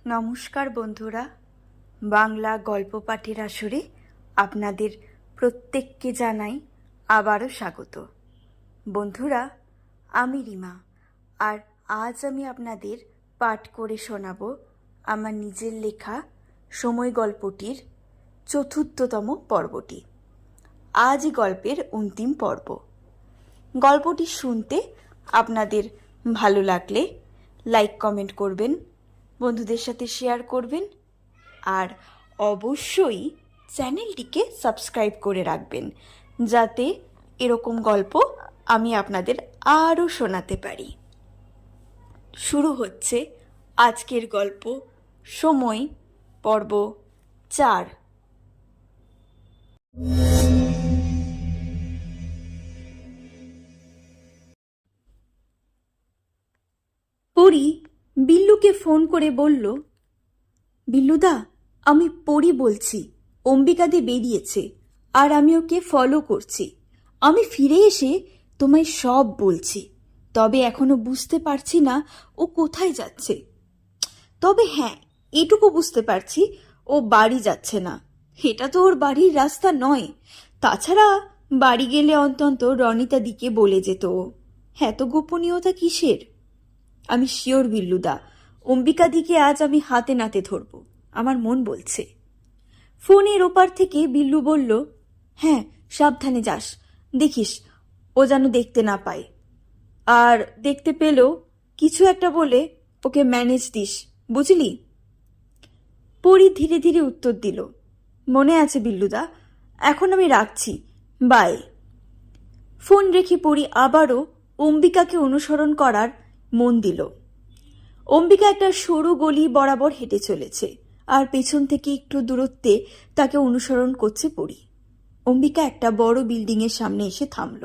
নমস্কার বন্ধুরা, বাংলা গল্প পাঠের আসরে আপনাদের প্রত্যেককে জানাই আবারও স্বাগত। বন্ধুরা, আমি রিমা, আর আজ আমি আপনাদের পাঠ করে শোনাব আমার নিজের লেখা সময় গল্পটির ৪র্থতম পর্বটি। আজই গল্পের অন্তিম পর্ব। গল্পটি শুনতে আপনাদের ভালো লাগলে লাইক কমেন্ট করবেন, বন্ধুদের সাথে শেয়ার করবেন, আর অবশ্যই চ্যানেলটিকে সাবস্ক্রাইব করে রাখবেন, যাতে এরকম গল্প আমি আপনাদের আরও শোনাতে পারি। শুরু হচ্ছে আজকের গল্প, সময়, পর্ব ৪। পরি বিল্লুকে ফোন করে বলল, বিল্লুদা, আমি পরি বলছি, অম্বিকাদি বেরিয়েছে আর আমি ওকে ফলো করছি। আমি ফিরে এসে তোমায় সব বলছি, তবে এখনো বুঝতে পারছি না ও কোথায় যাচ্ছে। তবে হ্যাঁ, এটুকু বুঝতে পারছি ও বাড়ি যাচ্ছে না। এটা তো ওর বাড়ির রাস্তা নয়। তাছাড়া বাড়ি গেলে অন্তত রনিতা দিকে বলে যেত ও। এত গোপনীয়তা কিসের? আমি শিওর বিল্লুদা, অম্বিকা দিকে আজ আমি হাতে নাতে ধরব, আমার মন বলছে। ফোনের ওপার থেকে বিল্লু বলল, হ্যাঁ সাবধানে যাস, দেখিস ও যেন দেখতে না পায়, আর দেখতে পেলেও কিছু একটা বলে ওকে ম্যানেজ দিস, বুঝলি? পরি ধীরে ধীরে উত্তর দিল, মনে আছে বিল্লুদা, এখন আমি রাখছি, বাই। ফোন রেখে পরি আবারও অম্বিকাকে অনুসরণ করার মন দিল। অম্বিকা একটা সরু গলি বরাবর হেঁটে চলেছে, আর পেছন থেকে একটু দূরত্বে তাকে অনুসরণ করছে পরি। অম্বিকা একটা বড় বিল্ডিং এর সামনে এসে থামল।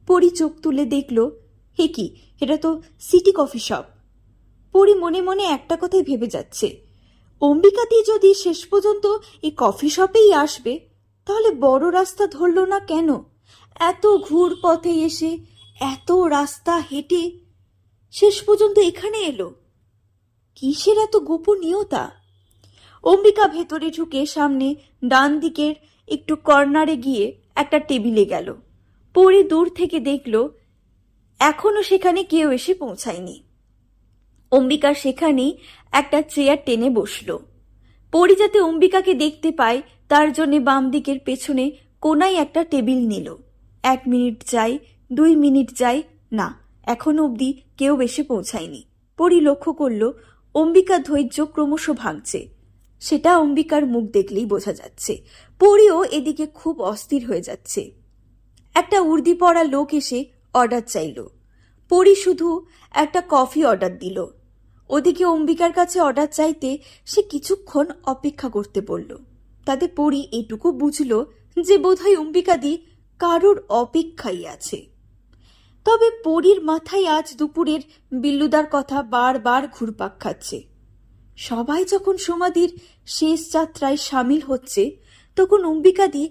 পরি চোখ তুলে দেখল, হে কি, এটা তো সিটি কফি শপ। পরি মনে মনে একটা কথাই ভেবে যাচ্ছে, অম্বিকাদি যদি শেষ পর্যন্ত এই কফি শপেই আসবে, তাহলে বড় রাস্তা ধরল না কেন? এত ঘুর পথে এসে, এত রাস্তা হেঁটে শেষ পর্যন্ত এখানে এলো, কিসের এত গোপনীয়তা? অম্বিকা ভেতরে ঢুকে সামনে ডান দিকের একটু কর্নারে গিয়ে একটা টেবিলে গেল। পরি দূর থেকে দেখল এখনো সেখানে কেউ এসে পৌঁছায়নি। অম্বিকা সেখানেই একটা চেয়ার টেনে বসল। পরি যাতে অম্বিকাকে দেখতে পায় তার জন্য বাম দিকের পেছনে কোনায় একটা টেবিল নিল। 1 মিনিট যায়, 2 মিনিট যায়, না, এখনো অবধি কেউ এসে পৌঁছায়নি। পরি লক্ষ্য করল অম্বিকা ধৈর্য ক্রমশ ভাঙছে। সেটা অম্বিকার মুখ দেখলেই বোঝা যাচ্ছে। পরিও এদিকে খুব অস্থির হয়ে যাচ্ছে। একটা উর্দি পরা লোক এসে অর্ডার চাইল। পরি শুধু একটা কফি অর্ডার দিল। ওদিকে অম্বিকার কাছে অর্ডার চাইতে সে কিছুক্ষণ অপেক্ষা করতে বলল। তাতে পরি এটুকু বুঝল যে বোধহয় অম্বিকাদি কারোর অপেক্ষাই আছে। তবে পরির মাথায় আজ দুপুরের বিল্লুদার কথা বারবার ঘুরপাক খাচ্ছে। সবাই যখন সমাধির শেষ যাত্রায় সামিল হচ্ছে, তখন অম্বিকাদি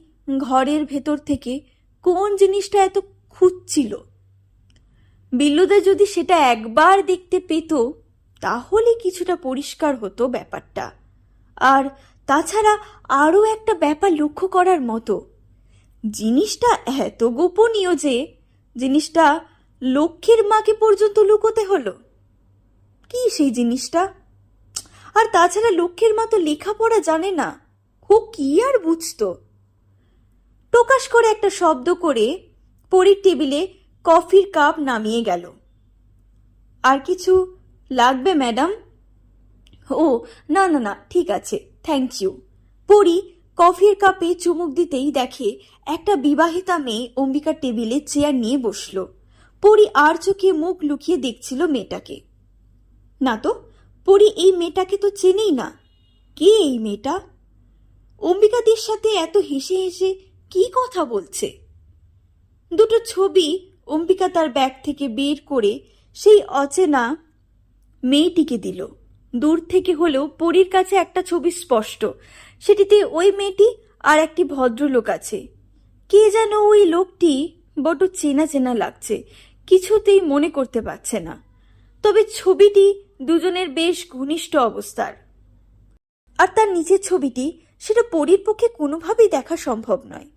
ঘরের ভেতর থেকে কোন জিনিসটা এত খুঁজছিল। বিল্লুদা যদি সেটা একবার দেখতে পেত, তাহলে কিছুটা পরিষ্কার হতো ব্যাপারটা। আর তাছাড়া আরও একটা ব্যাপার লক্ষ্য করার মতো, জিনিসটা এত গোপনীয় যে জিনিসটা লক্ষ্মীর মাকে পর্যন্ত লুকোতে হলো। কি সেই জিনিসটা? আর তাছাড়া লক্ষ্মীর মা তো লেখাপড়া জানে না, ও কি আর বুঝতো? টোকাস করে একটা শব্দ করে পরির টেবিলে কফির কাপ নামিয়ে গেল। আর কিছু লাগবে ম্যাডাম? ও না না না, ঠিক আছে, থ্যাংক ইউ। পরি কফির কাপে চুমুক দিতেই দেখে একটা বিবাহিতা মেয়ে অম্বিকার টেবিলে চেয়ার নিয়ে বসল। পরি আর চোখে মুখ লুকিয়ে দেখছিল মেয়েটাকে। না তো, পরি এই মেয়েটাকে তো চেনেই না। কে এই মেয়েটা? অম্বিকাদের সাথে এত হেসে হেসে কি কথা বলছে? দুটো ছবি অম্বিকা তার ব্যাগ থেকে বের করে সেই অচেনা মেয়েটিকে দিল। দূর থেকে হলেও পরির কাছে একটা ছবি স্পষ্ট। সেটিতে ওই মেয়েটি আর একটি ভদ্রলোক আছে। কে যেন ওই লোকটি বড্ড চেনা চেনা লাগছে, কিছুতেই মনে করতে পারছে না। তবে ছবিটি দুজনের বেশ ঘনিষ্ঠ অবস্থার। আর তার নিচের ছবিটি, সেটা পরীর পক্ষে কোনোভাবেই দেখা সম্ভব নয়।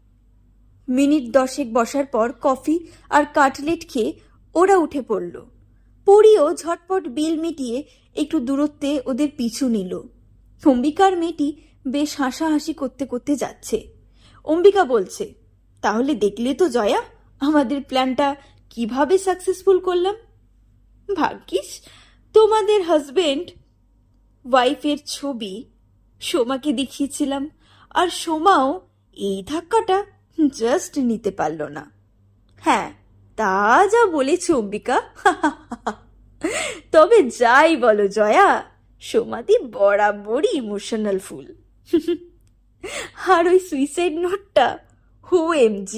মিনিট 10 বসার পর কফি আর কাটলেট খেয়ে ওরা উঠে পড়ল। পরীও ঝটপট বিল মিটিয়ে একটু দূরত্বে ওদের পিছু নিল। অম্বিকার মেয়েটি বেশ হাসাহাসি করতে করতে যাচ্ছে। অম্বিকা বলছে, তাহলে দেখলে তো জয়া, আমাদের প্ল্যানটা কিভাবে সাকসেসফুল করলাম। ভাগ্যিস তোমাদের হাজবেন্ড ওয়াইফের ছবি সোমাকে দেখিয়েছিলাম, আর সোমাও এই ধাক্কাটা জাস্ট নিতে পারল না। হ্যাঁ, তা যা বলেছ অম্বিকা। তবে যাই বলো জয়া, সোমাদি বরাবরই ইমোশনাল ফুল। আর ওই সুইসাইড নোটটা, OMG!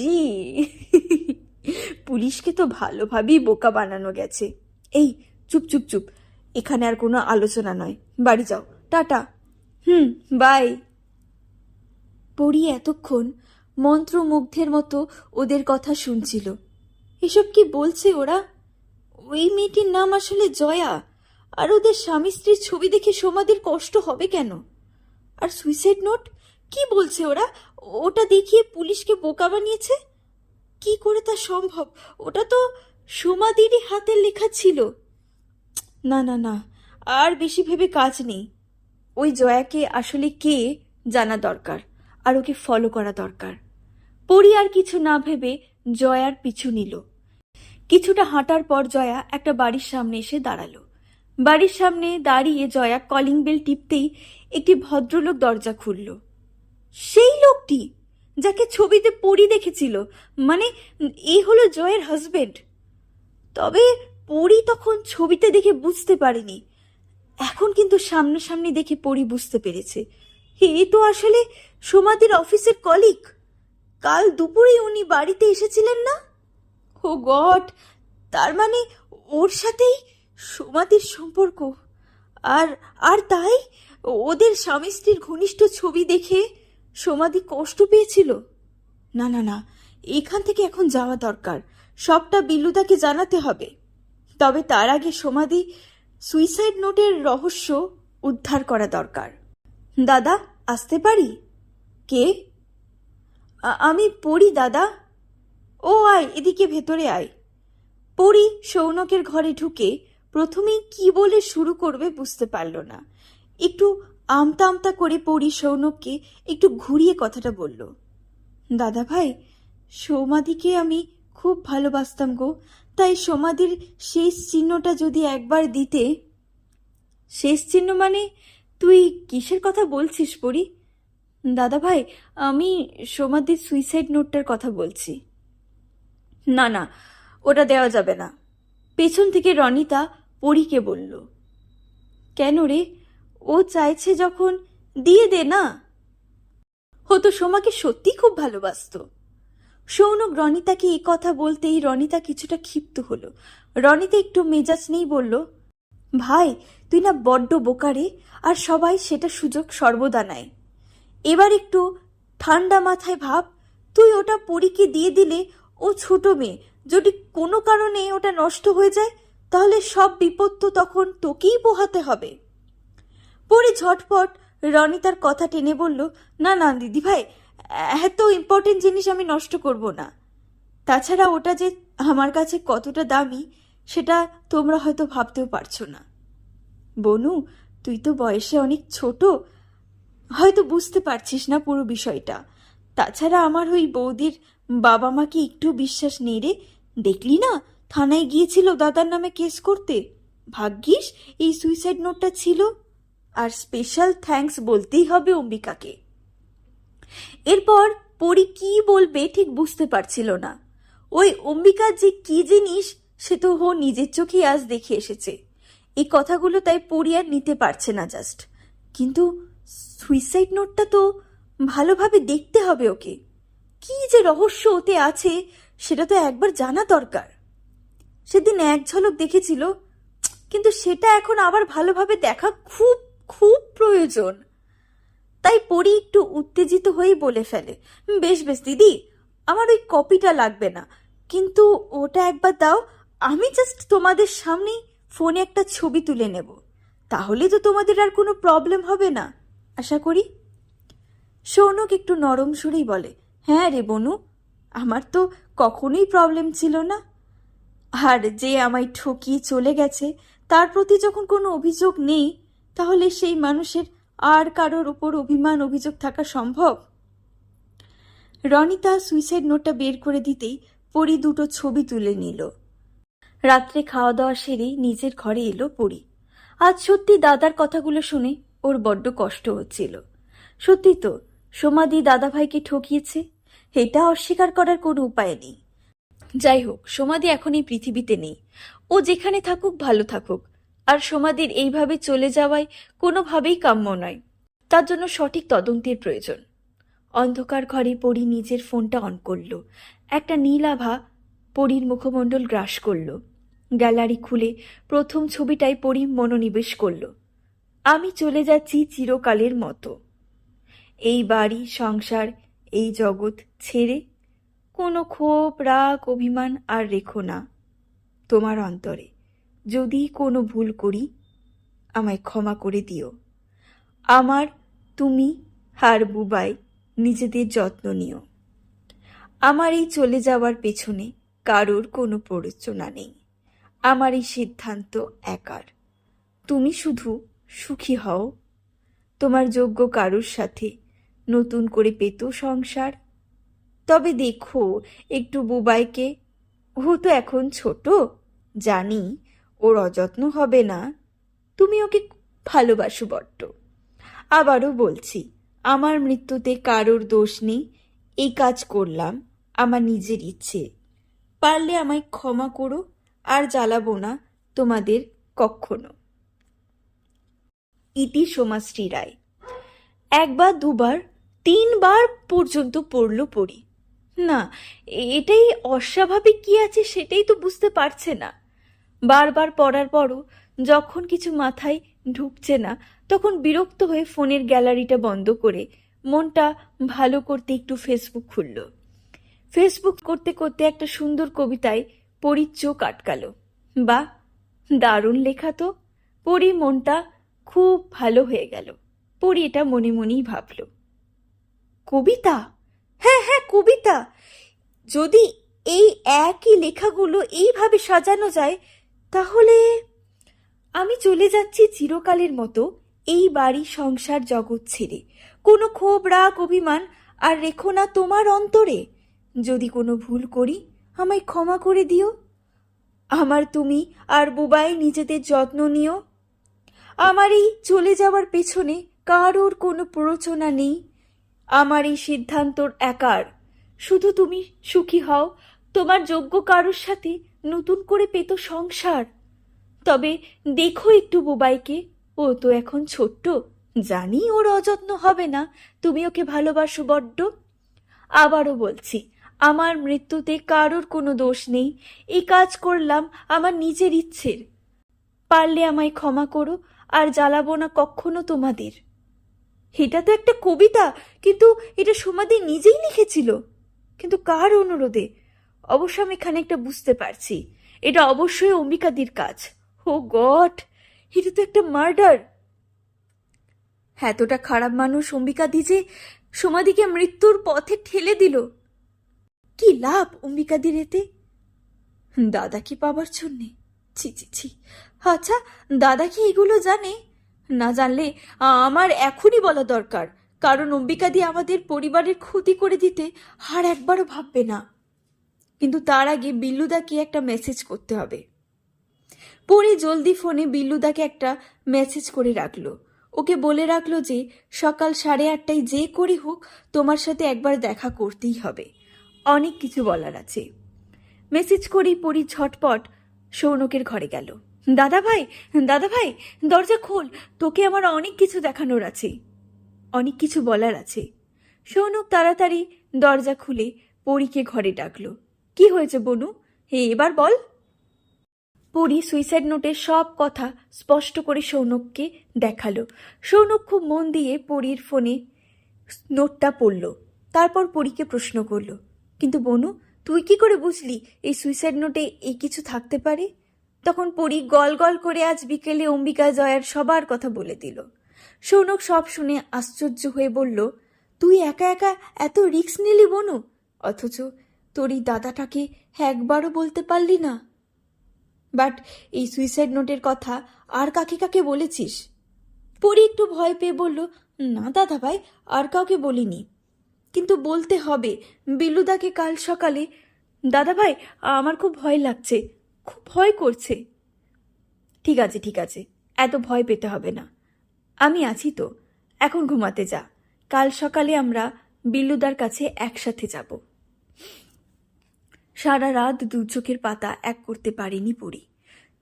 পুলিশকে তো ভালোভাবেই বোকা বানানো গেছে। এই চুপ চুপ চুপ, এখানে আর কোনো আলোচনা নয়, বাড়ি যাও, টাটা। বাই। পরী এতক্ষণ মন্ত্রমুগ্ধের মতো ওদের কথা শুনছিল। এসব কি বলছে ওরা? ওই মেয়েটির নাম আসলে জয়া, আর ওদের স্বামী স্ত্রীর ছবি দেখে সোমাদের কষ্ট হবে কেন? আর সুইসাইড নোট কি বলছে ওরা? ওটা দেখিয়ে পুলিশকে বোকা বানিয়েছে? কি করে তা সম্ভব? ওটা তো সোমাদেরই হাতের লেখা ছিল। না না না, আর বেশি ভেবে কাজ নেই। ওই জয়াকে আসলে কে জানা দরকার, আর ওকে ফলো করা দরকার। পরী আর কিছু না ভেবে জয়ার পিছু নিল। কিছুটা হাঁটার পর জয়া একটা বাড়ির সামনে এসে দাঁড়ালো। বাড়ির সামনে দাঁড়িয়ে জয়া কলিং বেল টিপতেই একটি ভদ্রলোক দরজা খুলল। সেই লোকটি যাকে ছবিতে পরী দেখেছিল, মানে এই হলো জয়ের হাজবেন্ড। তবে পরী তখন ছবিতে দেখে বুঝতে পারেনি, এখন কিন্তু সামনাসামনি দেখে পরী বুঝতে পেরেছে এ তো আসলে সোমাদির অফিসের কলিগ। কাল দুপুরে উনি বাড়িতে এসেছিলেন না? ও গড, তার মানে ওর সাথেই সোমাদির সম্পর্ক। আর আর তাই ওদের স্বামী স্ত্রীর ঘনিষ্ঠ ছবি দেখে সোমাদি কষ্ট পেয়েছিল। না না না, এখান থেকে এখন যাওয়া দরকার, সবটা বিল্লুদাকে জানাতে হবে। তবে তার আগে সোমাদি সুইসাইড নোটের রহস্য উদ্ধার করা দরকার। দাদা, আসতে পারি? কে? আমি পড়ি দাদা। ও আয়, এদিকে ভেতরে আয়। পড়ি সৌনকের ঘরে ঢুকে প্রথমেই কি বলে শুরু করবে বুঝতে পারল না। একটু আমতা আমতা করে পড়ি সৌনককে একটু ঘুরিয়ে কথাটা বলল। দাদা ভাই, সৌমাদিকে আমি খুব ভালোবাসতাম গো, তাই সমাধির শেষ চিহ্নটা যদি একবার দিতে। শেষ চিহ্ন মানে? তুই কিসের কথা বলছিস পরি? দাদা ভাই, আমি সমাধির সুইসাইড নোটটার কথা বলছি। না না, ওটা দেওয়া যাবে না। পেছন থেকে রনিতা পরীকে বলল। কেন রে? ও চাইছে যখন দিয়ে দে না। ও তো সোমাকে সত্যি খুব ভালোবাসতো। সৌনক রনিতাকে এই কথা বলতেই রনিতা কিছুটা ক্ষিপ্ত হলো। রনিতা একটু মেজাজ নেই বলল, ভাই তুই না বড্ড বোকারে, আর সবাই সেটা সুযোগ সর্বদা নেয়। এবার একটু ঠান্ডা মাথায় ভাব, তুই ওটা পরীকে দিয়ে দিলে ও ছোট মেয়ে, যদি কোনো কারণে ওটা নষ্ট হয়ে যায় তাহলে সব বিপদ তো তখন তোকেই পোহাতে হবে। পরি ঝটপট রনিতার কথা টেনে বলল, না না দিদি ভাই, এত ইম্পর্টেন্ট জিনিস আমি নষ্ট করব না। তাছাড়া ওটা যে আমার কাছে কতটা দামি সেটা তোমরা হয়তো ভাবতেও পারছো না। বনু, তুই তো বয়সে অনেক ছোট, হয়তো বুঝতে পারছিস না পুরো বিষয়টা। তাছাড়া আমার ওই বৌদির বাবা মাকে একটু বিশ্বাস নেই রে। দেখলি না, থানায় গিয়েছিল দাদার নামে কেস করতে। ভাগ্যিস এই সুইসাইড নোটটা ছিল। আর স্পেশাল থ্যাঙ্কস বলতেই হবে অম্বিকাকে। এরপর পরি কি বলবে ঠিক বুঝতে পারছিল না। ওই অম্বিকার যে কি জিনিস সে তো ও নিজের চোখে আজ দেখে এসেছে। এই কথাগুলো তাই পরি আর নিতে পারছে না জাস্ট। কিন্তু সুইসাইড নোটটা তো ভালোভাবে দেখতে হবে ওকে। কি যে রহস্য ওতে আছে সেটা তো একবার জানা দরকার। সেদিন এক ঝলক দেখেছিল, কিন্তু সেটা এখন আবার ভালোভাবে দেখা খুব খুব প্রয়োজন। তাই পরি একটু উত্তেজিত হয়েই বলে ফেলে, বেশ বেশ দিদি, আমার ওই কপিটা লাগবে না, কিন্তু ওটা একবার দাও। আমি জাস্ট তোমাদের সামনেই ফোনে একটা ছবি তুলে নেব, তাহলে তো তোমাদের আর কোনো প্রবলেম হবে না। আশা করি। সৌনক একটু নরম সুরেই বলে, হ্যাঁ রে বনু, আমার তো কখনোই প্রবলেম ছিল না। আর যে আমায় ঠকিয়ে চলে গেছে তার প্রতি যখন কোনো অভিযোগ নেই, তাহলে সেই মানুষের আর কারোর উপর অভিমান অভিযোগ থাকা সম্ভব? রনিতা সুইসাইড নোটটা বের করে দিতেই পরি দুটো ছবি তুলে নিল। রাত্রে খাওয়া দাওয়া সেরেই নিজের ঘরে এলো পরি। আজ সত্যি দাদার কথাগুলো শুনে ওর বড্ড কষ্ট হচ্ছিল। সত্যি তো, সোমাদি দাদাভাইকে ঠকিয়েছে, এটা অস্বীকার করার কোনো উপায় নেই। যাই হোক, সোমাদি এখন এই পৃথিবীতে নেই। ও যেখানে থাকুক ভালো থাকুক। আর সোমাদির এইভাবে চলে যাওয়ায় কোনোভাবেই কাম্য নয়। তার জন্য সঠিক তদন্তের প্রয়োজন। অন্ধকার ঘরে পরি নিজের ফোনটা অন করল। একটা নীল আভা পরীর মুখমণ্ডল গ্রাস করল। গ্যালারি খুলে প্রথম ছবিটায় পরি মনোনিবেশ করল। আমি চলে যাচ্ছি চিরকালের মতো। এই বাড়ি সংসার, এই জগৎ ছেড়ে কোনো ক্ষোভ রাগ অভিমান আর রেখো না তোমার অন্তরে। যদি কোনো ভুল করি আমায় ক্ষমা করে দিও। আমার তুমি আর বুবাই নিজেদের যত্ন নিও। আমার এই চলে যাওয়ার পেছনে কারোর কোনো প্ররোচনা নেই। আমার এই সিদ্ধান্ত একার। তুমি শুধু সুখী হও। তোমার যোগ্য কারোর সাথে নতুন করে পেত সংসার। তবে দেখো একটু বুবাইকে, ও তো এখন ছোট, জানি ওর অযত্ন হবে না। তুমি ওকে ভালোবাসো বড্ড। আবারও বলছি, আমার মৃত্যুতে কারোর দোষ নেই। এই কাজ করলাম আমার নিজের ইচ্ছে। পারলে আমায় ক্ষমা করো, আর জ্বালাবো না তোমাদের কখনো। ইতি সোমাশ্রী রায়। একবার দুবার তিনবার পর্যন্ত পড়ল পড়ি। না, এটাই অস্বাভাবিক কি আছে সেটাই তো বুঝতে পারছে না। বারবার পড়ার পরও যখন কিছু মাথায় ঢুকছে না, তখন বিরক্ত হয়ে ফোনের গ্যালারিটা বন্ধ করে মনটা ভালো করতে একটু ফেসবুক খুলল। ফেসবুক করতে করতে একটা সুন্দর কবিতায় পরীর চোখ আটকালো। বাহ, দারুণ লেখা তো। পরী মনটা খুব ভালো হয়ে গেল। পরী এটা মনে মনেই ভাবল। কবিতা? হ্যাঁ হ্যাঁ, কবিতা। যদি এই একই লেখাগুলো এইভাবে সাজানো যায়, তাহলে আমি চলে যাচ্ছি চিরকালের মতো এই বাড়ি সংসার জগৎ ছেড়ে। কোনো ক্ষোভ রাগ অভিমান আর রেখো না তোমার অন্তরে। যদি কোনো ভুল করি আমায় ক্ষমা করে দিও। আমার তুমি আর বুবাই নিজেদের যত্ন নিও। আমার এই চলে যাওয়ার পেছনে কারোর কোনো প্ররোচনা নেই। আমার এই সিদ্ধান্তর একার। শুধু তুমি সুখী হও। তোমার যোগ্য কারোর সাথে নতুন করে পেত সংসার। তবে দেখো একটু বুবাইকে, ও তো এখন ছোট্ট, জানি ওর অযত্ন হবে না। তুমি ওকে ভালোবাসো বড্ড। আবারও বলছি, আমার মৃত্যুতে কারোর কোনো দোষ নেই। এই কাজ করলাম আমার নিজের ইচ্ছের। পারলে আমায় ক্ষমা করো, আর জ্বালাবো না কখনো তোমাদের। এটা তো একটা কবিতা, কিন্তু এটা সোমাদি নিজেই লিখেছিল। কিন্তু কার অনুরোধে? অবশ্য আমি খানিকটা বুঝতে পারছি, এটা অবশ্যই অম্বিকাদির কাজ। ও গড, এটা তো একটা মার্ডার। এতটা খারাপ মানুষ অম্বিকাদি যে সোমাদিকে মৃত্যুর পথে ঠেলে দিল। কি লাভ অম্বিকাদির এতে? দাদাকে পাবার জন্যে? ছি ছি ছি। আচ্ছা, দাদা কি এগুলো জানে? না জানলে আমার এখনই বলা দরকার, কারণ অম্বিকাদি আমাদের পরিবারের ক্ষতি করে দিতে আর একবারও ভাববে না। কিন্তু তার আগে বিল্লুদাকে একটা মেসেজ করতে হবে। পরি জলদি ফোনে বিল্লুদাকে একটা মেসেজ করে রাখলো। ওকে বলে রাখলো যে সকাল 8:30টায় যে করে হোক তোমার সাথে একবার দেখা করতেই হবে, অনেক কিছু বলার আছে। মেসেজ করেই পরি ঝটপট সৌনকের ঘরে গেল। দাদা ভাই, দাদা ভাই, দরজা খোল, তোকে আমার অনেক কিছু দেখানোর আছে, অনেক কিছু বলার আছে। সৌনক তাড়াতাড়ি দরজা খুলে পরীকে ঘরে ডাকলো। কি হয়েছে বনু, এবার বল। পরি সুইসাইড নোটের সব কথা স্পষ্ট করে সৌনককে দেখালো। সৌনক খুব মন দিয়ে পরীর ফোনে নোটটা পড়ল। তারপর পরীকে প্রশ্ন করল, কিন্তু বনু তুই কি করে বুঝলি এই সুইসাইড নোটে এই কিছু থাকতে পারে? তখন পরী গল গল করে আজ বিকেলে অম্বিকা জয়ার সবার কথা বলে দিল। সৌনক সব শুনে আশ্চর্য হয়ে বলল, তুই একা একা এত রিস্ক নিলি বনু, অথচ তোর এই দাদাটাকে একবারও বলতে পারলি না। বাট এই সুইসাইড নোটের কথা আর কাকে কাকে বলেছিস? পরি একটু ভয় পেয়ে বলল, না দাদা ভাই, আর কাউকে বলিনি, কিন্তু বলতে হবে বিল্লুদাকে কাল সকালে। দাদা ভাই, আমার খুব ভয় লাগছে, খুব ভয় করছে। ঠিক আছে ঠিক আছে, এত ভয় পেতে হবে না, আমি আছি তো, এখন ঘুমাতে যা, কাল সকালে আমরা বিল্লুদার কাছে একসাথে যাব। সারা রাত দু চোখের পাতা এক করতে পারেনি পরি,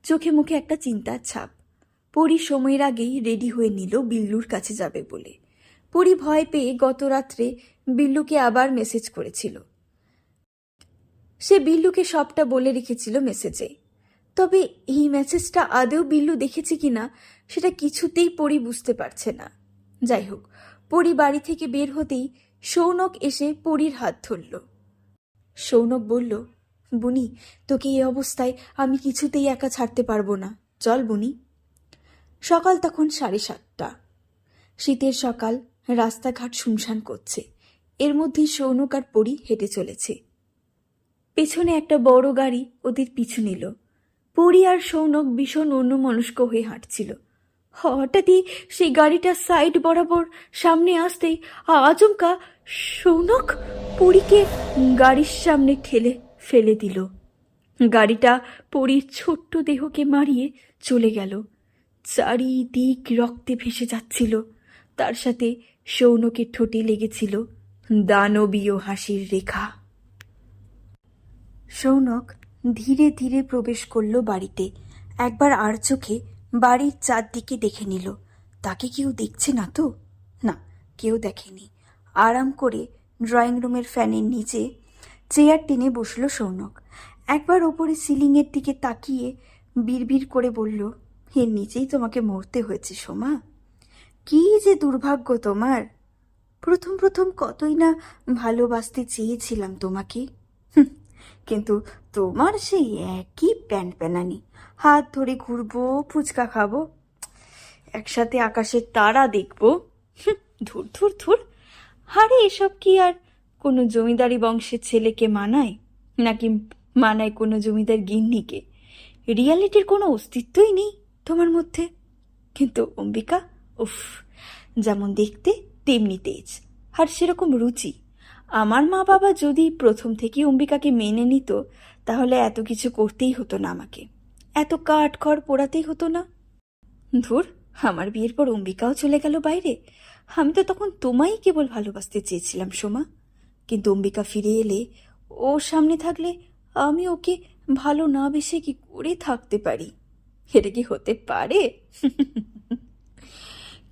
চোখে মুখে একটা চিন্তার ছাপ। পরি সময়ের আগেই রেডি হয়ে নিল বিল্লুর কাছে যাবে বলে। পরি ভয় পেয়ে গত রাত্রে বিল্লুকে আবার মেসেজ করেছিল। সে বিল্লুকে সবটা বলে রেখেছিল মেসেজে, তবে এই মেসেজটা আদৌ বিল্লু দেখেছে কিনা সেটা কিছুতেই পরি বুঝতে পারছে না। যাই হোক, পরি বাড়ি থেকে বের হতেই সৌনক এসে পরির হাত ধরল। সৌনক বলল, বুনি, তোকে এই অবস্থায় আমি কিছুতেই একা ছাড়তে পারবো না, চল বুনি। সকাল তখন 7:30। শীতের সকাল, রাস্তাঘাট শুনশান করছে। এর মধ্যেই সৌনক আর পরি হেঁটে চলেছে। পেছনে একটা বড় গাড়ি ওদের পিছু নিল। পরি আর সৌনক ভীষণ অন্যমনস্ক হয়ে হাঁটছিল। হঠাৎই সেই গাড়িটা সাইড বরাবর সামনে আসতেই আচমকা সৌনক পরিকে গাড়ির সামনে ঠেলে ফেলে দিল। গাড়িটা পরির ছোট্ট দেহকে মারিয়ে চলে গেল। চারিদিক রক্তে ভেসে যাচ্ছিল, তার সাথে সৌনকের ঠোঁটে লেগেছিল দানবীয় হাসির রেখা। সৌনক ধীরে ধীরে প্রবেশ করল বাড়িতে। একবার আর চোখে বাড়ির চারদিকে দেখে নিল, তাকে কেউ দেখছে না তো? না, কেউ দেখেনি। আরাম করে ড্রয়িং রুমের ফ্যানের নিচে চেয়ার টেনে বসল সৌনক। একবার ওপরে সিলিংয়ের দিকে তাকিয়ে বিড়বিড় করে বলল, এর নিচেই তোমাকে মরতে হয়েছে সোমা। কি যে দুর্ভাগ্য তোমার। প্রথম প্রথম কতই না ভালোবাসতে চেয়েছিলাম তোমাকে, কিন্তু তোমার সেই একই প্যান প্যানানি। হাত ধরে ঘুরবো, ফুচকা খাবো, একসাথে আকাশের তারা দেখবো, ধুর ধুর ধুর। আরে এসব কি আর কোনো জমিদারি বংশের ছেলেকে মানায়, নাকি মানায় কোনো জমিদার গিন্নিকে? রিয়ালিটির কোনো অস্তিত্বই নেই তোমার মধ্যে। কিন্তু অম্বিকা, উফ, যেমন দেখতে তেমনি তেজ, আর সেরকম রুচি। আমার মা বাবা যদি প্রথম থেকে অম্বিকাকে মেনে নিত, তাহলে এত কিছু করতেই হতো না আমাকে, এত কাঠ খড় পোড়াতেই হতো না। ধুর, আমার বিয়ের পর অম্বিকাও চলে গেল বাইরে। আমি তো তখন তোমায় কেবল ভালোবাসতে চেয়েছিলাম সোমা, কিন্তু অম্বিকা ফিরে এলে, ও সামনে থাকলে আমি ওকে ভালো না বেসে কি করে থাকতে পারি? এটা কি হতে পারে?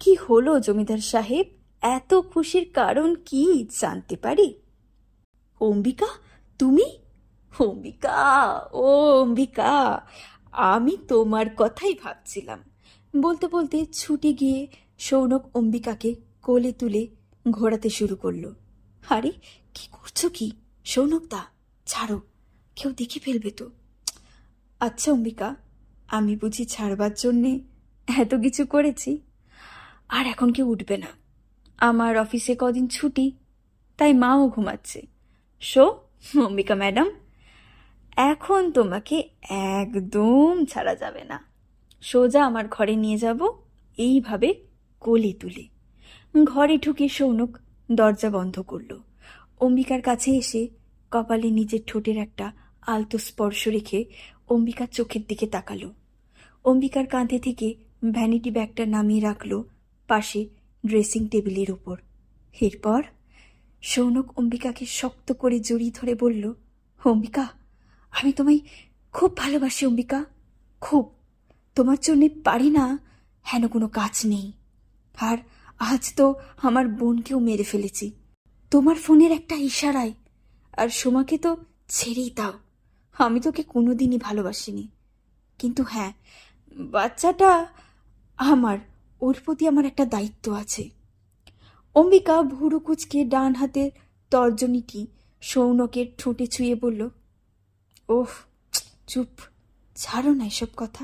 কি হলো জমিদার সাহেব, এত খুশির কারণ কি জানতে পারি? অম্বিকা, তুমি? অম্বিকা, ও অম্বিকা, আমি তোমার কথাই ভাবছিলাম। বলতে বলতে ছুটে গিয়ে সৌনক অম্বিকাকে কোলে তুলে ঘোরাতে শুরু করলো। আরে কি করছো কি সৌনক দা, ছাড়ো, কেউ দেখে ফেলবে তো। আচ্ছা অম্বিকা, আমি বুঝি ছাড়বার জন্যে এত কিছু করেছি? আর এখন কেউ উঠবে না, আমার অফিসে কদিন ছুটি, তাই মাও ঘুমাচ্ছে। শো অম্বিকা ম্যাডাম, এখন তোমাকে একদম ছাড়া যাবে না। সোজা আমার ঘরে নিয়ে যাব, এইভাবে কোলে তুলে। ঘরে ঢুকে সৌনক দরজা বন্ধ করল। অম্বিকার কাছে এসে কপালে নিজের ঠোঁটের একটা আলতো স্পর্শ রেখে অম্বিকার চোখের দিকে তাকালো। অম্বিকার কাঁধে থেকে ভ্যানিটি ব্যাগটা নামিয়ে রাখল পাশে ড্রেসিং টেবিলের ওপর। এরপর সৌনক অম্বিকাকে শক্ত করে জড়িয়ে ধরে বলল, অম্বিকা, আমি তোমায় খুব ভালোবাসি অম্বিকা, খুব। তোমার জন্যে পারি না হেন কোনো কাজ নেই। আর আজ তো আমার বোনকেও মেরে ফেলেছি তোমার ফোনের একটা ইশারায়। আর সোমাকে তো ছেড়েই দাও, আমি তোকে কোনোদিনই ভালোবাসিনি। কিন্তু হ্যাঁ, বাচ্চাটা আমার, ওর প্রতি আমার একটা দায়িত্ব আছে। অম্বিকা ভুরু কুচকে ডান হাতের তর্জনীটি সৌনকের ঠোঁটে ছুঁয়ে বলল, ওহ চুপ, ছাড়ো না এসব কথা।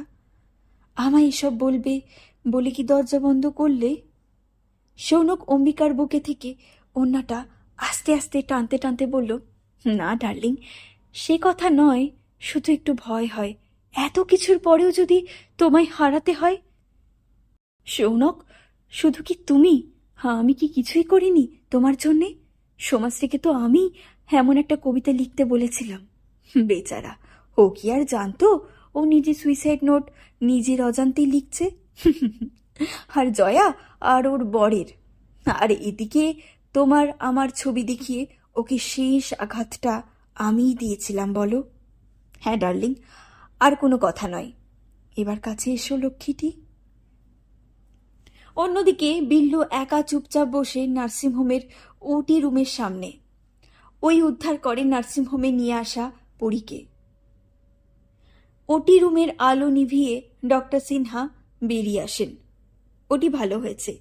আমায় এসব বলবে বলে কি দরজা বন্ধ করলে? সৌনক অম্বিকার বুকে থেকে ওড়নাটা আস্তে আস্তে টানতে টানতে বলল, না ডার্লিং, সে কথা নয়, শুধু একটু ভয় হয়, এত কিছুর পরেও যদি তোমায় হারাতে হয়। সৌনক, শুধু কি তুমি? হ্যাঁ, আমি কি কিছুই করিনি তোমার জন্যে? সমাজটিকে তো আমি এমন একটা কবিতা লিখতে বলেছিলাম। বেচারা, ও কি আর জানতো ও নিজে সুইসাইড নোট নিজের অজান্তেই লিখছে? আর জয়া আর ওর বরের, আর এদিকে তোমার আমার ছবি দেখিয়ে ওকে শেষ আঘাতটা আমিই দিয়েছিলাম বলো। হ্যাঁ ডার্লিং, আর কোনো কথা নয়, এবার কাছে এসো লক্ষ্মীটি। অন্যদিকে বিল্লু একা চুপচাপ বসে নার্সিংহোমের ওটি রুমের সামনে। ওই উদ্ধার করে নার্সিংহোমে নিয়ে আসা পরীকে। ওটি রুমের আলো নিভিয়ে ডক্টর সিনহা বেরিয়ে আসেন। ওটি ভালো হয়েছে,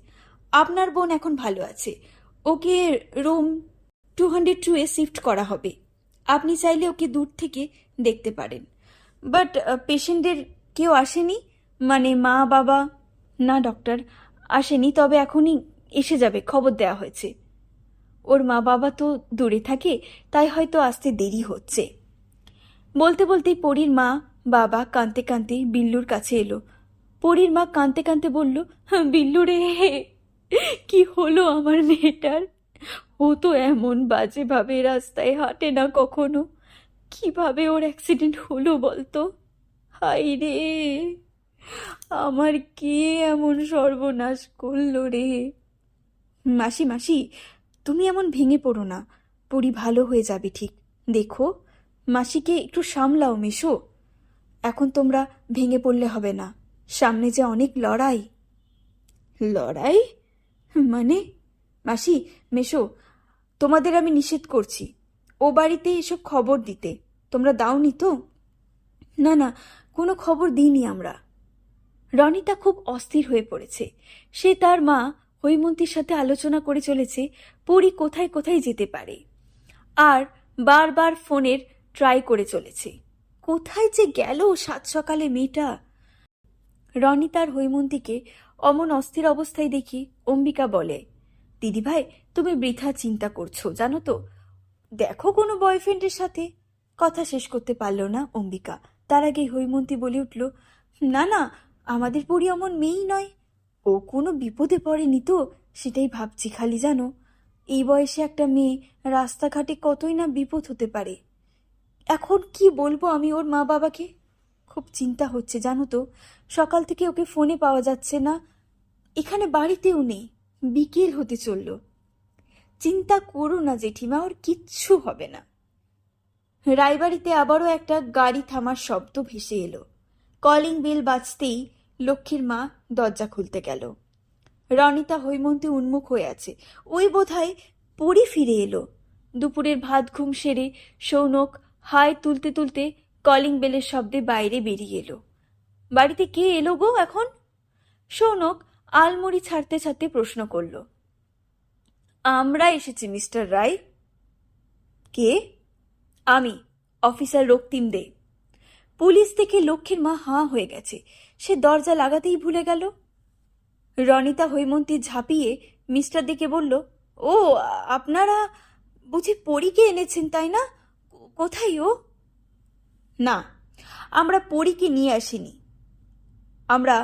আপনার বোন এখন ভালো আছে, ওকে রুম 202-এ শিফট করা হবে। আপনি চাইলে ওকে দূর থেকে দেখতে পারেন। বাট পেশেন্টের কেউ আসেনি, মানে মা বাবা? না ডক্টর, আসেনি, তবে এখনই এসে যাবে, খবর দেওয়া হয়েছে। ওর মা বাবা তো দূরে থাকে, তাই হয়তো আসতে দেরি হচ্ছে। বলতে বলতেই পরীর মা বাবা কাঁদতে কাঁদতে বিল্লুর কাছে এলো। পরীর মা কাঁদতে কাঁদতে বলল, বিল্লু রে, কি হলো আমার মেয়েটার? ও তো এমন বাজেভাবে রাস্তায় হাঁটে না কখনো, কিভাবে ওর অ্যাক্সিডেন্ট হলো বলতো? হায় রে, আমার কে এমন সর্বনাশ করলো রে? মাসি মাসি, তুমি এমন ভেঙে পড়ো না, পরি ভালো হয়ে যাবে ঠিক। দেখো, মাসিকে একটু সামলাও মেশো। এখন তোমরা ভেঙে পড়লে হবে না, সামনে যে অনেক লড়াই। লড়াই মানে? মাসি, মেশো, তোমাদের আমি নিষেধ করছি ও বাড়িতে এসব খবর দিতে। তোমরা দাওনি তো? না না, কোনো খবর দিইনি আমরা। রনিতা খুব অস্থির হয়ে পড়েছে। সে তার মা হৈমন্তীর সাথে আলোচনা করে চলেছে পরি কোথায় কোথায় যেতে পারে, আর বারবার ফোনের ট্রাই করে চলেছে। কোথায় যে গেল সাত সকালে মেয়েটা? রনিতার হৈমন্তীকে অমন অস্থির অবস্থায় দেখি অম্বিকা বলে, দিদিভাই, তুমি বৃথা চিন্তা করছো জানো তো। দেখো কোনো বয়ফ্রেন্ডের সাথে। কথা শেষ করতে পারল না অম্বিকা, তার আগে হৈমন্তী বলে উঠল, না না, আমাদের পরি অমন মেয়েই নয়। ও কোনো বিপদে পড়েনি তো, সেটাই ভাবছি খালি। জানো, এই বয়সে একটা মেয়ে রাস্তাঘাটে কতই না বিপদ হতে পারে। এখন কি বলবো আমি ওর মা বাবাকে? খুব চিন্তা হচ্ছে জানো তো। সকাল থেকে ওকে ফোনে পাওয়া যাচ্ছে না, এখানে বাড়িতেও নেই, বিকেল হতে চলল। চিন্তা করো না জেঠিমা, ওর কিচ্ছু হবে না। রায়বাড়িতে আবারও একটা গাড়ি থামার শব্দ ভেসে এলো। কলিং বেল বাজতেই লক্ষ্মীর মা দরজা খুলতে গেল। রনিতা হৈমন্তী উন্মুখ হয়ে আছে, ওই বোধহয় পরি ফিরে এলো। দুপুরের ভাত ঘুম সেরে সৌনক হাই তুলতে তুলতে কলিং বেলের শব্দে বাইরে বেরিয়ে এলো। বাড়িতে কে এলো গো এখন? সৌনক আলমুড়ি ছাড়তে ছাড়তে প্রশ্ন করল। আমরা এসেছি মিস্টার রায়। কে? আমি, অফিসার রক্তিম দে। পুলিশ থেকে লক্ষ্মীর মা হাঁ হয়ে গেছে, সে দরজা লাগাতেই ভুলে গেল। রনিতা হৈমন্তী ঝাঁপিয়ে মিস্টার দেকে বলল, ও আপনারা বুঝি পরীকে এনেছেন তাই না? কোথায় ও? না, আমরা পরীকে নিয়ে আসিনি, আমরা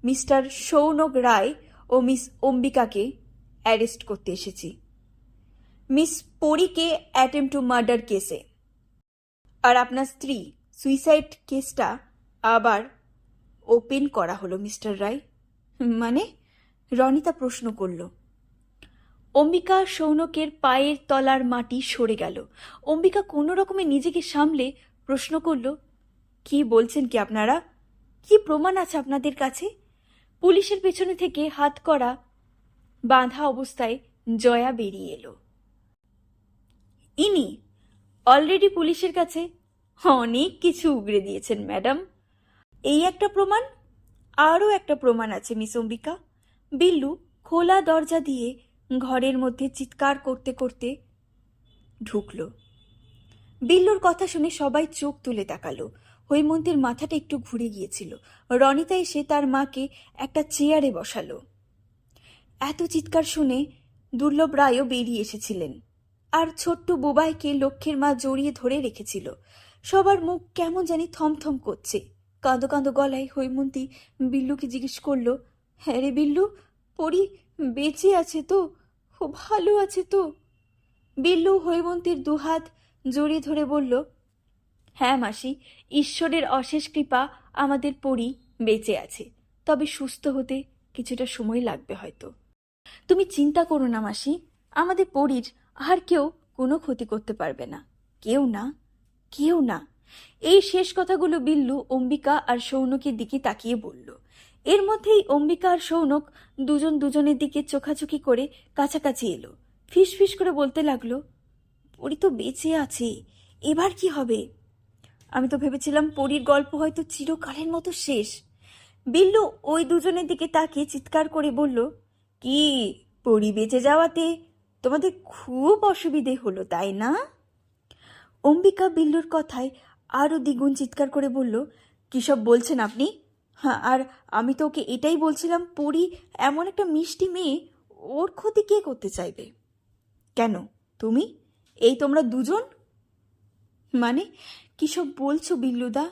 মিস্টার সৌনক রায় ও মিস অম্বিকাকে অ্যারেস্ট করতে এসেছি। মিস পরীকে অ্যাটেম্প টু মার্ডার কেসে, আর আপনার স্ত্রী সুইসাইড কেসটা আবার ওপেন করা হলো মিস্টার রায়। মানে? রনিতা প্রশ্ন করল। অম্বিকা সৌনকের পায়ের তলার মাটি সরে গেল। অম্বিকা কোনো রকমে নিজেকে সামলে প্রশ্ন করল, কি বলছেন কি আপনারা? কি প্রমাণ আছে আপনাদের কাছে? পুলিশের পেছনে থেকে হাত করা বাঁধা অবস্থায় জয়া বেরিয়ে এলো। ইনি অলরেডি পুলিশের কাছে অনেক কিছু উগরে দিয়েছেন ম্যাডাম। এই একটা প্রমাণ, আরও একটা প্রমাণ আছে মিস অম্বিকা। বিল্লু খোলা দরজা দিয়ে ঘরের মধ্যে চিৎকার করতে করতে ঢুকল। বিল্লুর কথা শুনে সবাই চোখ তুলে তাকালো। হৈমন্তীর মাথাটা একটু ঘুরে গিয়েছিল। রনিতা এসে তার মাকে একটা চেয়ারে বসালো। এত চিৎকার শুনে দুর্লভ রায়ও বেরিয়ে এসেছিলেন, আর ছোট্ট বুবাইকে লক্ষ্মীর মা জড়িয়ে ধরে রেখেছিল। সবার মুখ কেমন জানি থমথম করছে। কাঁদো কাঁদো গলায় হৈমন্তী বিল্লুকে জিজ্ঞেস করলো, হ্যাঁ রে বিল্লু, পরি বেঁচে আছে তো? ও ভালো আছে তো? বিল্লু হৈমন্তীর দুহাত জড়িয়ে ধরে বলল, হ্যাঁ মাসি, ঈশ্বরের অশেষ কৃপা আমাদের পরি বেঁচে আছে, তবে সুস্থ হতে কিছুটা সময় লাগবে হয়তো। তুমি চিন্তা করো না মাসি, আমাদের পরির আর কেউ কোনো ক্ষতি করতে পারবে না, কেউ না, কেউ না। এই শেষ কথাগুলো বিল্লু অম্বিকা আর সৌনকের দিকে তাকিয়ে বলল। এর মধ্যেই অম্বিকা আর সৌনক দুজন দুজনের দিকে চোখাচোখি করে কাছাকাছি এলো। ফিস ফিস করে বলতে লাগলো, পরি তো বেঁচে আছে, এবার কি হবে? আমি তো ভেবেছিলাম পরির গল্প হয়তো চিরকালের মতো শেষ। বিল্লু ওই দুজনের দিকে তাকিয়ে চিৎকার করে বলল, কি, পরি বেঁচে যাওয়াতে তোমাদের খুব অসুবিধে হলো তাই না? অম্বিকা বিল্লুর কথায় আরও দ্বিগুণ চিৎকার করে বলল, কী সব বলছেন আপনি? হ্যাঁ, আর আমি তো ওকে এটাই বলছিলাম, পরি এমন একটা মিষ্টি মেয়ে, ওর ক্ষতি কে করতে চাইবে? কেন তুমি? এই তোমরা দুজন? মানে কী সব বলছো বিল্লুদা?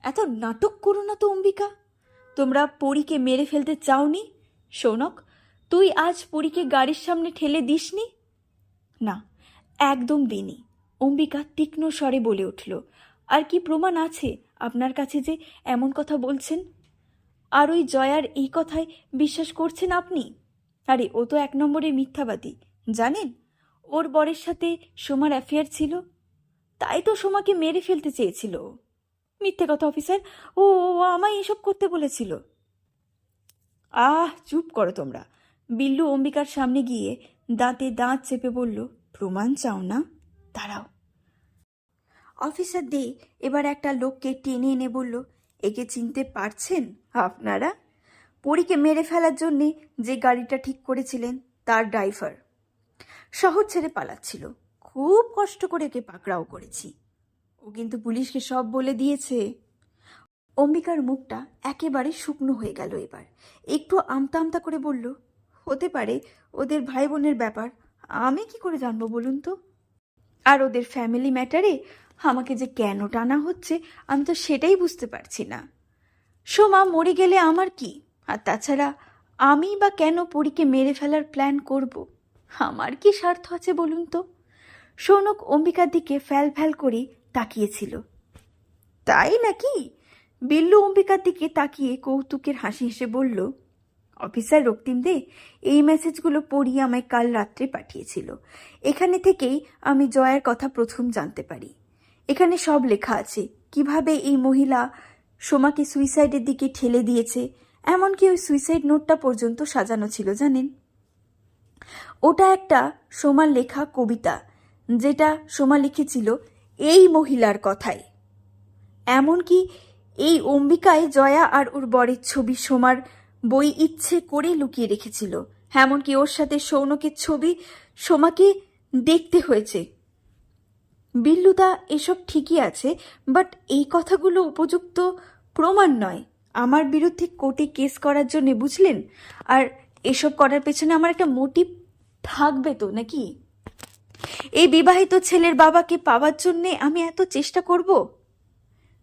এত নাটক করো না তো অম্বিকা। তোমরা পরীকে মেরে ফেলতে চাওনি? সৌনক, তুই আজ পরীকে গাড়ির সামনে ঠেলে দিসনি? না, একদম দিনি, অম্বিকা তীক্ষ্ণ স্বরে বলে উঠল। আর কি প্রমাণ আছে আপনার কাছে যে এমন কথা বলছেন? আর ওই জয়ার এই কথায় বিশ্বাস করছেন আপনি? আরে ও তো 1 নম্বরের মিথ্যাবাদী, জানেন? ওর বরের সাথে সোমার অ্যাফেয়ার ছিল, তাই তো সোমাকে মেরে ফেলতে চেয়েছিল। মিথ্যে কথা অফিসার, ও আমায় এসব করতে বলেছিল। চুপ করো তোমরা। বিল্লু অম্বিকার সামনে গিয়ে দাঁতে দাঁত চেপে বলল, প্রমাণ চাও না? দাঁড়াও। অফিসার দে এবার একটা লোককে টেনে এনে বলল, একে চিনতে পারছেন আপনারা? পরীকে মেরে ফেলার জন্যে যে গাড়িটা ঠিক করেছিলেন তার ড্রাইভার। শহর ছেড়ে পালাচ্ছিল, খুব কষ্ট করে একে পাকড়াও করেছি। ও কিন্তু পুলিশকে সব বলে দিয়েছে। অম্বিকার মুখটা একেবারে শুকনো হয়ে গেল। এবার একটু আমতা আমতা করে বলল, হতে পারে, ওদের ভাই বোনের ব্যাপার, আমি কি করে জানবো বলুন তো? আর ওদের ফ্যামিলি ম্যাটারে আমাকে যে কেন টানা হচ্ছে আমি তো সেটাই বুঝতে পারছি না। সোমা মরে গেলে আমার কি? আর তাছাড়া আমি বা কেন পরীকে মেরে ফেলার প্ল্যান করব? আমার কি স্বার্থ আছে বলুন তো? সৌনক অম্বিকার দিকে ফ্যাল ফ্যাল করে তাকিয়েছিল। তাই নাকি? বিল্লু অম্বিকার দিকে তাকিয়ে কৌতুকের হাসি হেসে বলল, অফিসার রক্তিম দে এই মেসেজগুলো পড়িয়ে আমায় কাল রাত্রে পাঠিয়েছিল। এখানে থেকেই আমি জয়ার কথা প্রথম জানতে পারি। এখানে সব লেখা আছে, কিভাবে এই মহিলা সোমাকে সুইসাইডের দিকে ঠেলে দিয়েছে। এমনকি ওই সুইসাইড নোটটা পর্যন্ত সাজানো ছিল, জানেন? ওটা একটা সোমার লেখা কবিতা, যেটা সোমা লিখেছিল এই মহিলার কথায়। এমনকি এই অম্বিকায় জয়া আর ওর বরের ছবি সোমার বই ইচ্ছে করে লুকিয়ে রেখেছিল। এমনকি ওর সাথে সৌনকের ছবি সোমাকে দেখতে হয়েছে। বিল্লুদা, এসব ঠিকই আছে, বাট এই কথাগুলো উপযুক্ত প্রমাণ নয় আমার বিরুদ্ধে কোর্টে কেস করার জন্য, বুঝলেন? আর এসব করার পেছনে আমার একটা মোটিভ থাকবে তো নাকি? এই বিবাহিত ছেলের বাবাকে পাওয়ার জন্যে আমি এত চেষ্টা করব,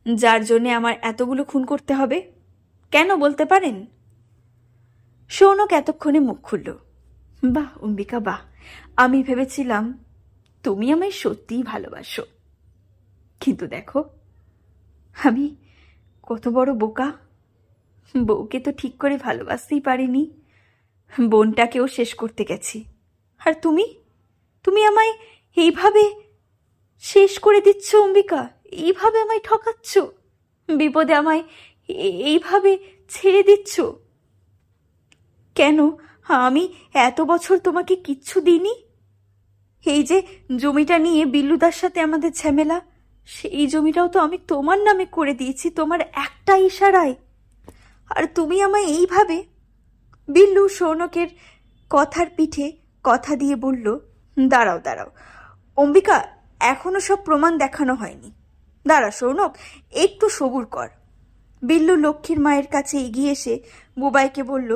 যার জন্যে আমার এতগুলো খুন করতে হবে? কেন বলতে পারেন? সৌনক এতক্ষণে মুখ খুলল। বাহ অম্বিকা বাহ, আমি ভেবেছিলাম তুমি আমায় সত্যিই ভালোবাসো, কিন্তু দেখো আমি কত বড় বোকা। বউকে তো ঠিক করে ভালোবাসতেই পারিনি, বোনটাকেও শেষ করতে গেছি। আর তুমি তুমি আমায় এইভাবে শেষ করে দিচ্ছ অম্বিকা, এইভাবে আমায় ঠকাচ্ছ, বিপদে আমায় এইভাবে ছেড়ে দিচ্ছ কেন? আমি এত বছর তোমাকে কিচ্ছু দিইনি। এই যে জমিটা নিয়ে বিল্লুদার সাথে আমাদের ঝামেলা, সেই জমিটাও তো আমি তোমার নামে করে দিয়েছি তোমার একটা ইশারায়, আর তুমি আমায় এইভাবে। বিল্লু সৌনকের কথার পিঠে কথা দিয়ে বলল, দাঁড়াও দাঁড়াও অম্বিকা, এখনো সব প্রমাণ দেখানো হয়নি। দাঁড়া সৌনক, একটু সবুর কর। বিল্লু লক্ষ্মীর মায়ের কাছে এগিয়ে এসে বুবাইকে বলল,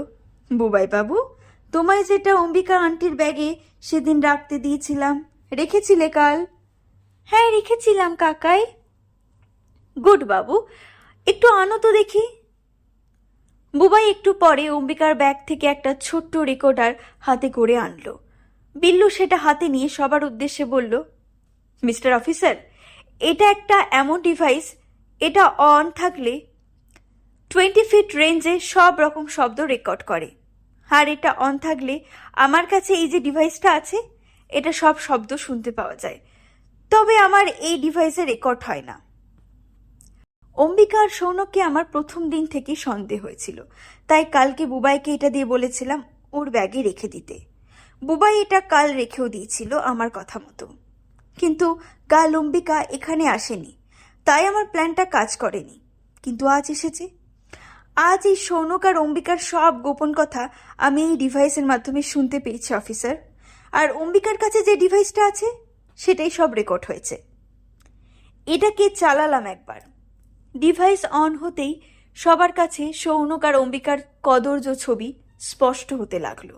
বুবাই বাবু, তোমায় যেটা অম্বিকা আন্টির ব্যাগে সেদিন রাখতে দিয়েছিলাম, রেখেছিলে কাল? হ্যাঁ রেখেছিলাম কাকাই। গুড বাবু, একটু আনো তো দেখি। বুবাই একটু পরে অম্বিকার ব্যাগ থেকে একটা ছোট্ট রেকর্ডার হাতে করে আনলো। বিল্লু সেটা হাতে নিয়ে সবার উদ্দেশ্যে বলল, মিস্টার অফিসার, এটা একটা এমন ডিভাইস, এটা অন থাকলে 20 ফিট রেঞ্জে সব রকম শব্দ রেকর্ড করে। আর এটা অন থাকলে আমার কাছে এই যে ডিভাইসটা আছে, এটা সব শব্দ শুনতে পাওয়া যায়। তবে আমার এই ডিভাইসে রেকর্ড হয় না। অম্বিকা আর সৌনককে আমার প্রথম দিন থেকেই সন্দেহ হয়েছিল, তাই কালকে বুবাইকে এটা দিয়ে বলেছিলাম ওর ব্যাগে রেখে দিতে। বুবাই এটা কাল রেখেও দিয়েছিল আমার কথা মতো, কিন্তু কাল অম্বিকা এখানে আসেনি, তাই আমার প্ল্যানটা কাজ করেনি। কিন্তু আজ এসেছে। আজ এই সৌনক আর অম্বিকার সব গোপন কথা আমি এই ডিভাইসের মাধ্যমে শুনতে পেয়েছি অফিসার। আর অম্বিকার কাছে যে ডিভাইসটা আছে সেটাই সব রেকর্ড হয়েছে। এটাকে চালালাম একবার, ডিভাইস অন হতেই সবার কাছে সৌনক আর অম্বিকার কদর্য ছবি স্পষ্ট হতে লাগলো।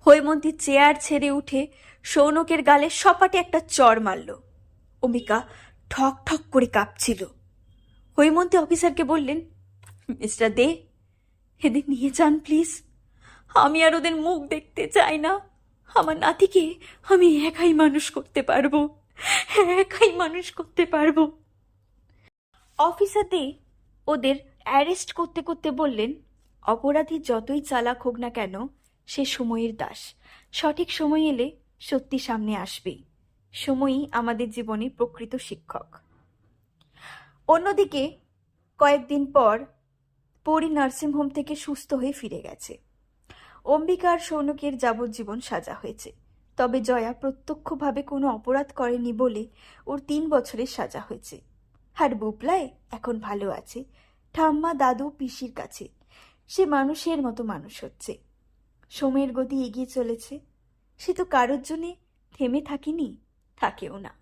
হৈমন্তী চেয়ার ছেড়ে উঠে সৌনকের গালে সপাটে একটা চড় মারল। অম্বিকা ঠক ঠক করে কাঁপছিল। হৈমন্তী অফিসারকে বললেন, মিস্টার দে, এদের নিয়ে যান প্লিজ। আমি আর ওদের মুখ দেখতে চাই না। আমার নাতিকে আমি একাই মানুষ করতে পারবো, একাই মানুষ করতে পারবো। অফিসার দে ওদের অ্যারেস্ট করতে করতে বললেন, অপরাধী যতই চালাক হোক না কেন, সে সময়ের দাস। সঠিক সময় এলে সত্যি সামনে আসবেই। সময়ই আমাদের জীবনে প্রকৃত শিক্ষক। অন্যদিকে কয়েকদিন পর পরি নার্সিংহোম থেকে সুস্থ হয়ে ফিরে গেছে। অম্বিকা আর সৌনকের যাবজ্জীবন সাজা হয়েছে। তবে জয়া প্রত্যক্ষভাবে কোনো অপরাধ করেনি বলে ওর 3 বছরের সাজা হয়েছে। আর বুপলায় এখন ভালো আছে, ঠাম্মা দাদু পিসির কাছে। সে মানুষের মতো মানুষ হচ্ছে। সময়ের গতি এগিয়ে চলেছে। সে তো কারোর জন্যে থেমে থাকেনি, থাকেও না।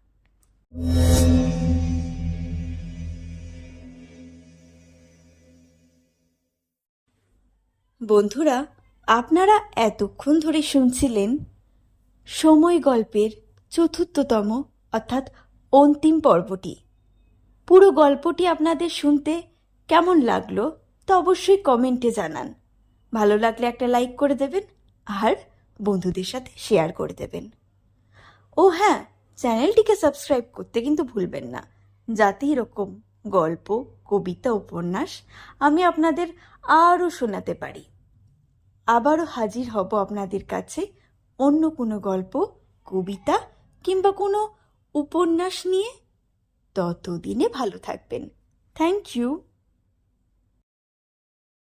বন্ধুরা, আপনারা এতক্ষণ ধরে শুনছিলেন সময় গল্পের 4র্থতম অর্থাৎ অন্তিম পর্বটি। পুরো গল্পটি আপনাদের শুনতে কেমন লাগলো তা অবশ্যই কমেন্টে জানান। ভালো লাগলে একটা লাইক করে দেবেন আর বন্ধুদের সাথে শেয়ার করে দেবেন। ও হ্যাঁ, চ্যানেলটিকে সাবস্ক্রাইব করতে কিন্তু ভুলবেন না, যাতে এরকম গল্প, কবিতা, উপন্যাস আমি আপনাদের আরও শোনাতে পারি। আবারও হাজির হব আপনাদের কাছে অন্য কোনো গল্প, কবিতা কিংবা কোনো উপন্যাস নিয়ে। ততদিনে ভালো থাকবেন। Thank you.